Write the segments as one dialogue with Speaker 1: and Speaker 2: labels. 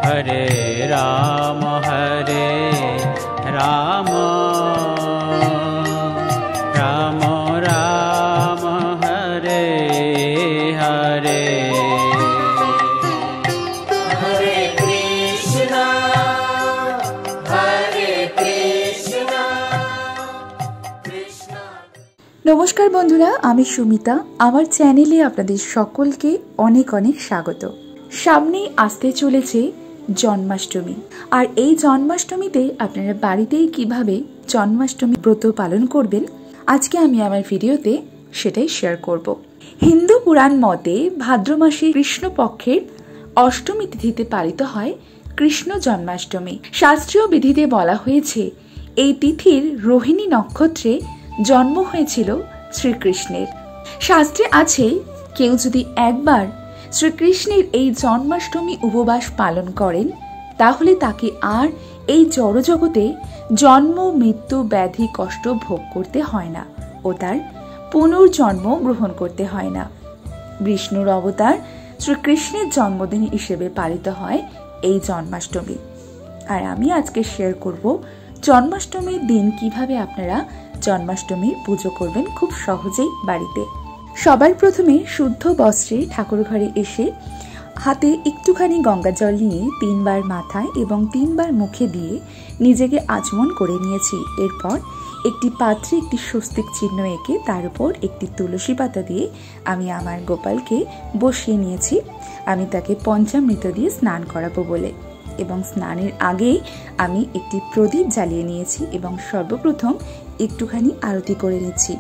Speaker 1: हरे राम राम राम हरे हरे।
Speaker 2: हरे कृष्णा कृष्णा।
Speaker 3: नमस्कार बंधुरा, आमी सुमिता। आमार चैनेले आपनादेर सकलके अनेक अनेक स्वागत। सामनेई आसते चलेছে जन्माष्टमी और এই জন্মাষ্টমীতে আপনারা বাড়িতেই কিভাবে জন্মাষ্টমী ব্রত পালন করবেন আজকে আমি আমার ভিডিওতে সেটাই শেয়ার করব। হিন্দু পুরাণ মতে ভাদ্র মাসে কৃষ্ণপক্ষের অষ্টমী তিথিতে পালিত হয় কৃষ্ণ জন্মাষ্টমী। শাস্ত্রীয় বিধিতে বলা হয়েছে এই তিথির রোহিণী নক্ষত্রে জন্ম হয়েছিল শ্রীকৃষ্ণের। শাস্ত্রে আছে কেউ যদি একবার শ্রীকৃষ্ণের এই জন্মাষ্টমী উপবাস পালন করেন তাহলে তাকে আর এই জড়জগতে জন্ম মৃত্যু ব্যাধি কষ্ট ভোগ করতে হয় না ও তার পুনর্জন্ম গ্রহণ করতে হয় না। বিষ্ণুর অবতার শ্রীকৃষ্ণের জন্মদিন হিসেবে পালিত হয় এই জন্মাষ্টমী। আর আমি আজকে শেয়ার করব জন্মাষ্টমীর দিন কিভাবে আপনারা জন্মাষ্টমীর পুজো করবেন খুব সহজেই বাড়িতে। সবার প্রথমে শুদ্ধ বস্ত্রে ঠাকুর ঘরে এসে হাতে একটুখানি গঙ্গা জল নিয়ে 3 বার মাথায় এবং 3 বার মুখে দিয়ে নিজেকে আচমন করে নিয়েছি। এরপর একটি পাত্রে একটি স্বস্তিক চিহ্ন এঁকে তার উপর একটি তুলসী পাতা দিয়ে আমি আমার গোপালকে বসিয়ে নিয়েছি। আমি তাকে পঞ্চামৃত দিয়ে স্নান করাবো বলে এবং স্নানের আগেই আমি একটি প্রদীপ জ্বালিয়ে নিয়েছি এবং সর্বপ্রথম একটুখানি আরতি করে নিচ্ছি।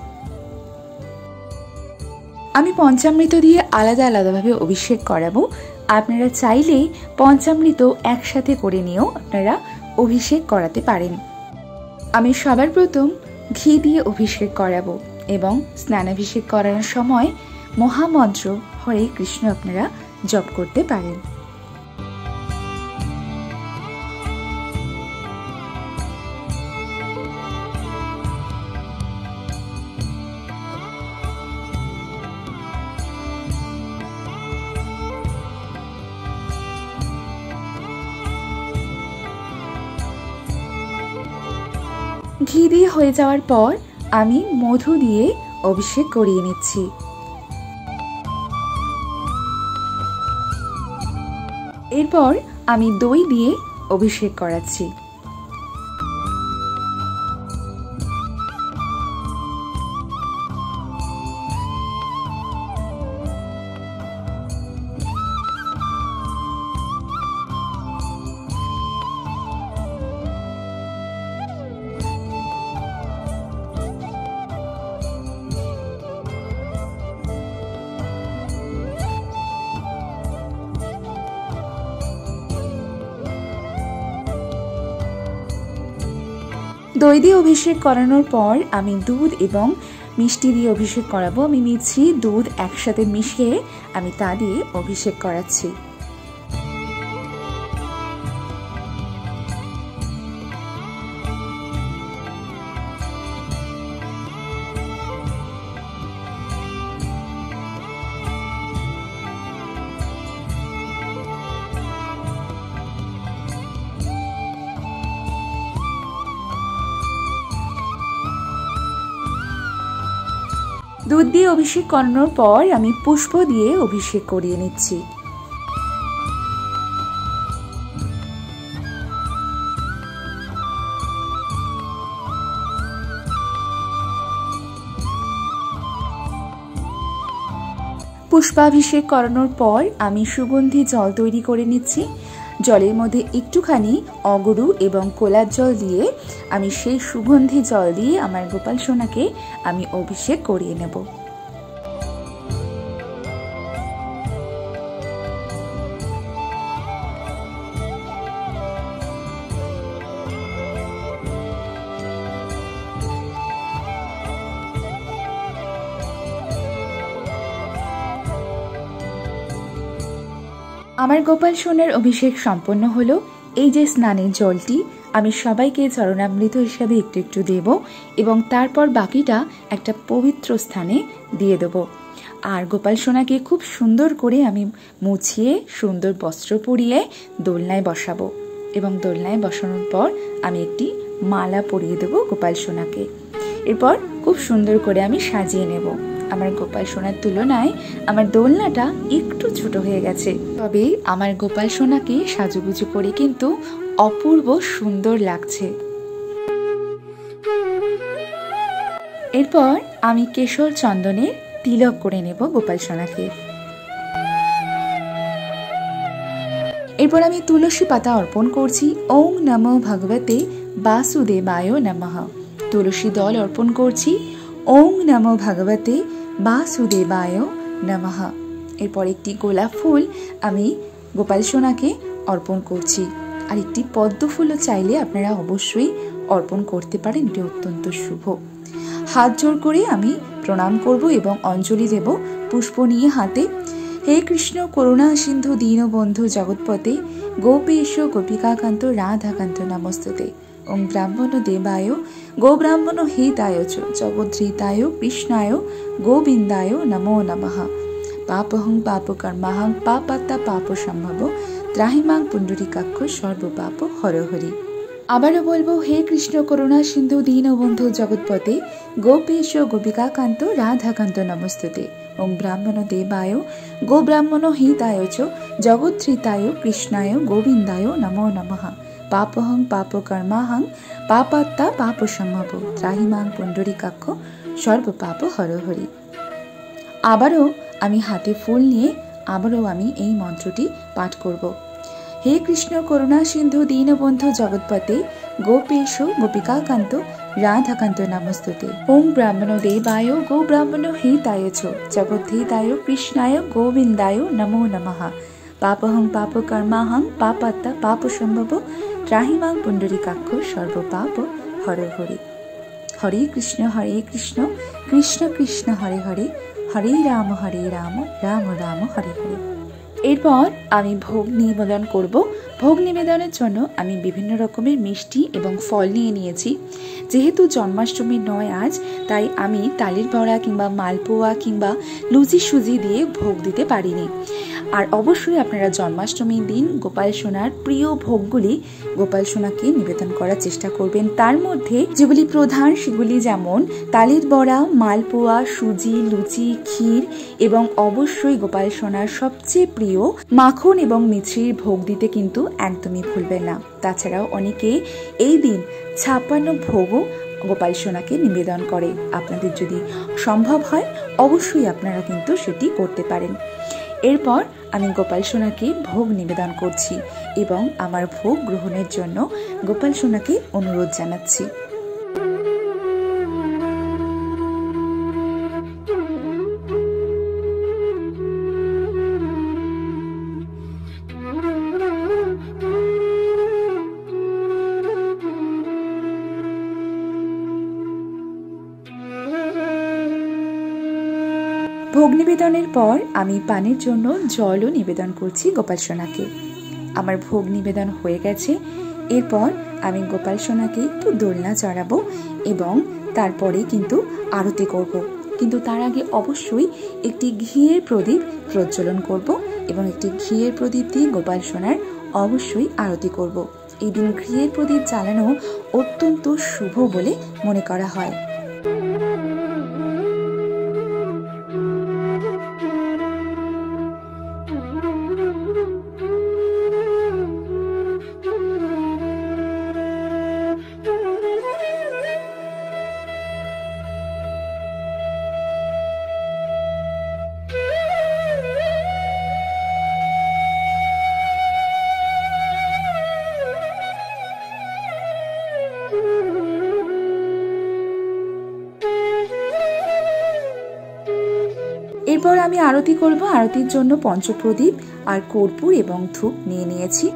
Speaker 3: আমি পঞ্চামৃত দিয়ে আলাদা আলাদাভাবে অভিষেক করাবো। আপনারা চাইলে পঞ্চামৃত একসাথে করে নিয়েও আপনারা অভিষেক করাতে পারেন। আমি সবার প্রথম ঘি দিয়ে অভিষেক করাবো এবং স্নানাভিষেক করানোর সময় মহামন্ত্র হরে কৃষ্ণ আপনারা জপ করতে পারেন। ঘি দিয়ে হয়ে যাওয়ার পর আমি মধু দিয়ে অভিষেক করিয়ে নিচ্ছি। এরপর আমি দই দিয়ে অভিষেক করাচ্ছি। দই দিয়ে অভিষেক করানোর পর আমি দুধ এবং মিষ্টি দিয়ে অভিষেক করাবো। আমি নিচ্ছি দুধ একসাথে মিশিয়ে আমি তা দিয়ে অভিষেক করাচ্ছি। দুধ দিয়ে অভিষেক করানোর পর আমি পুষ্প দিয়ে অভিষেক করিয়ে নিচ্ছি। পুষ্পাভিষেক করানোর পর আমি সুগন্ধি জল তৈরি করে নিচ্ছি। জলের মধ্যে একটুখানি অগরু এবং কোলার জল দিয়ে আমি সেই সুগন্ধি জল দিয়ে আমার গোপাল সোনাকে আমি অভিষেক করিয়ে নেব। আমার গোপাল সোনার অভিষেক সম্পন্ন হলো। এই যে স্নানের জলটি আমি সবাইকে চরণামৃত হিসাবে একটু একটু দেব এবং তারপর বাকিটা একটা পবিত্র স্থানে দিয়ে দেব। আর গোপাল সোনাকে খুব সুন্দর করে আমি মুছিয়ে সুন্দর বস্ত্র পরিয়ে দোলনায় বসাবো এবং দোলনায় বসানোর পর আমি একটি মালা পরিয়ে দেবো গোপাল সোনাকে। এরপর খুব সুন্দর করে আমি সাজিয়ে নেব। আমার গোপাল সোনার তুলনায় আমার দোলনাটা একটু ছোট হয়ে গেছে, তবে আমার গোপাল সোনাকে সাজুগুজু করে কিন্তু অপূর্ব সুন্দর লাগছে। এরপর আমি কেশর চন্দনের তিলক করে নেব গোপাল সোনাকে। এরপর আমি তুলসী পাতা অর্পণ করছি। ওং নমো ভগবতে বাসুদেবায় নমঃ। তুলসী দল অর্পণ করছি। ওং নমো ভগবতে বাসুদেবায় নমঃ। এরপর একটি গোলাপ ফুল আমি গোপাল সোনাকে অর্পণ করছি। আর একটি পদ্ম ফুলও চাইলে আপনারা অবশ্যই অর্পণ করতে পারেন, এটি অত্যন্ত শুভ। হাত জোড় করে আমি প্রণাম করব এবং অঞ্জলি দেব পুষ্প নিয়ে হাতে। হে কৃষ্ণ করুণা সিন্ধু দীনবন্ধু জগৎপতে গোপেশ গোপিকাকান্ত রাধাকান্ত নমস্তুতে। ওং ব্রাহ্মণ দেবায় গো ব্রাহ্মণ হিতায় চ জগদ্ধৃতায় কৃষ্ণায় গোবিন্দায় নমো নমঃ। পাপহং পাপ কর্মাহং পাপাত্তা পাপ সম্ভব ত্রাহিমাং পুণ্ডরীকাক্ষ সর্বপাপ হরহরি। আবারও বলবো, হে কৃষ্ণ করুণা সিন্ধু দীনবন্ধু জগৎপতে গোপেশ গোপিকাকান্ত রাধাকান্ত নমস্তুতে। ওং ব্রাহ্মণ দেবায় গো ব্রাহ্মণ হিতায় চ জগদ্ধৃতায় কৃষ্ণায় গোবিন্দায় নমো নমঃ। পাপহং পাপ কর্মাহং পাপাত্তা পাপ সম্ভব ত্রাহিমাং পুণ্ডরীকাক্ষ সর্বপাপ হরহরি। আবারও আমি হাতে ফুল নিয়ে আবারও আমি এই মন্ত্রটি পাঠ করব। হে কৃষ্ণ করুণা সিন্ধু দীনবন্ধু জগৎপতে গোপেশ গোপিকাকান্ত রাধাকান্ত নমস্তুতে। ওং ব্রাহ্মণ দেবায় গো ব্রাহ্মণ হিতায় চ জগদ্ধৃতায় কৃষ্ণায় গোবিন্দায় নমো নমঃ। পাপহং পাপ কর্মাহং পাপাত্তা পাপ সম্ভব ত্রাহিমাং পুণ্ডরীকাক্ষ সর্বপাপ হরহরি। হরে কৃষ্ণ কৃষ্ণ কৃষ্ণ হরে হরে, হরে রাম রাম রাম হরে হরে। এরপর আমি ভোগ নিবেদন করব। ভোগ নিবেদনের জন্য আমি বিভিন্ন রকমের মিষ্টি এবং ফল নিয়ে নিয়েছি। যেহেতু জন্মাষ্টমী নয় আজ, তাই আমি তালের বড়া কিংবা মালপোয়া কিংবা লুচি সুজি দিয়ে ভোগ দিতে পারিনি। আর অবশ্যই আপনারা জন্মাষ্টমীর দিন গোপাল সোনার প্রিয় ভোগগুলি গোপাল সোনাকে নিবেদন করার চেষ্টা করবেন। তার মধ্যে যেগুলি প্রধান সেগুলি যেমন তালের বড়া, মালপোয়া, সুজি, লুচি, ক্ষীর এবং অবশ্যই গোপাল সোনার সবচেয়ে প্রিয় মাখন এবং মিছরির ভোগ দিতে কিন্তু একদমই ভুলবেন না। তাছাড়াও অনেকে এই দিন 56 ভোগও গোপাল সোনাকে নিবেদন করে। আপনাদের যদি সম্ভব হয় অবশ্যই আপনারা কিন্তু সেটি করতে পারেন। এরপর আমি গোপাল সোনাকে ভোগ নিবেদন করছি এবং আমার ভোগ গ্রহণের জন্য গোপাল সোনাকে অনুরোধ জানাচ্ছি। ভোগ নিবেদনের পর আমি পানের জন্য জলও নিবেদন করছি গোপাল সোনাকে। আমার ভোগ নিবেদন হয়ে গেছে। এরপর আমি গোপাল সোনাকে একটু দোলনা চড়াবো এবং তারপরে কিন্তু আরতি করব। কিন্তু তার আগে অবশ্যই একটি ঘিয়ের প্রদীপ প্রজ্বলন করব এবং একটি ঘিয়ের প্রদীপ দিয়ে গোপাল সোনার অবশ্যই আরতি করব। এই দিন ঘিয়ের প্রদীপ জ্বালানো অত্যন্ত শুভ বলে মনে করা হয়। এরপর আমি আরতি করব। আরতির জন্য পঞ্চপ্রদীপ আর কর্পূর এবং ধূপ নিয়ে নিয়েছি।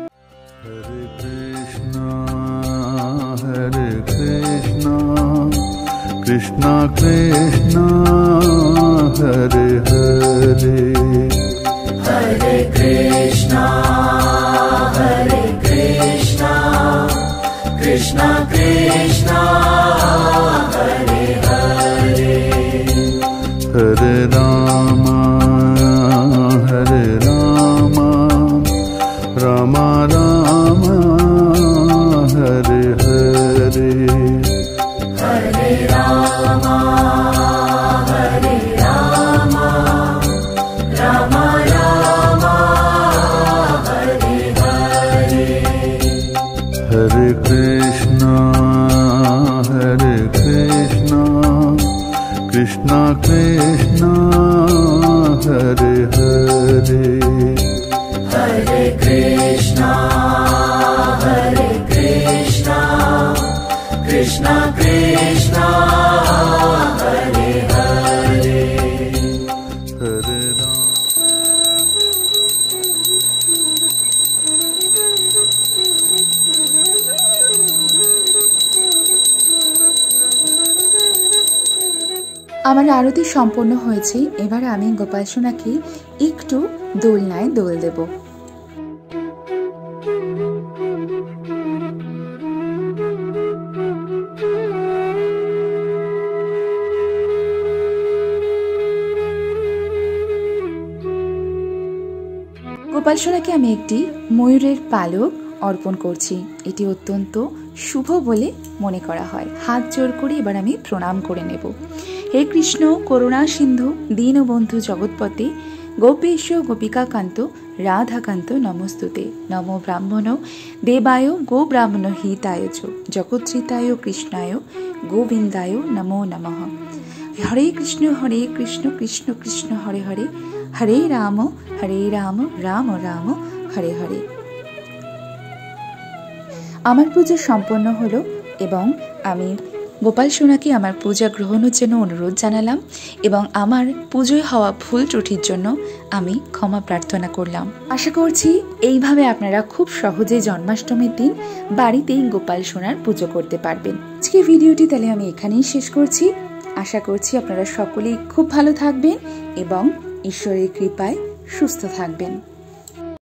Speaker 4: হরে কৃষ্ণ কৃষ্ণ কৃষ্ণ হরে হরে,
Speaker 2: হরে কৃষ্ণ কৃষ্ণ কৃষ্ণ হরে হরে,
Speaker 4: হরে Ram Hare Hare
Speaker 2: Hare Rama, Hare Rama, Rama Rama, Hare Hare.
Speaker 4: Hare Krishna, Krishna Krishna, Hare Hare.
Speaker 2: Hare Krishna, Krishna Krishna, Hare Hare.
Speaker 4: Hare Rama.
Speaker 3: আমার আরতি সম্পন্ন হয়েছে। এবার আমি গোপাল সোনাকে একটু দোলনায় দোল দেব। গোপাল সোনাকে আমি একটি ময়ূরের পালক অর্পণ করছি। এটি অত্যন্ত শুভ বলে মনে করা হয়। হাত জোর করে এবার আমি প্রণাম করে নেব। হে কৃষ্ণ করুণা সিন্ধু দীনবন্ধু জগৎপতে গোপেশ গোপিকাকান্ত রাধাকান্ত নমস্তুতে। নমো ব্রাহ্মণ দেবায় গো ব্রাহ্মণ হিতায় চ জগৎশ্রিতায় কৃষ্ণায় গোবিন্দায় নমো নমঃ। হরে কৃষ্ণ কৃষ্ণ কৃষ্ণ হরে হরে, হরে রাম রাম রাম হরে হরে। আমার পূজা সম্পন্ন হলো এবং আমি গোপাল সোনাকে আমার পূজা গ্রহণের জন্য অনুরোধ জানালাম এবং আমার পুজোয় হওয়া ভুল ত্রুটির জন্য আমি ক্ষমা প্রার্থনা করলাম। আশা করছি এইভাবে আপনারা খুব সহজে জন্মাষ্টমীর দিন বাড়িতেই গোপাল সোনার পুজো করতে পারবেন। আজকে ভিডিওটি তাহলে আমি এখানেই শেষ করছি। আশা করছি আপনারা সকলেই খুব ভালো থাকবেন এবং ঈশ্বরের কৃপায় সুস্থ থাকবেন।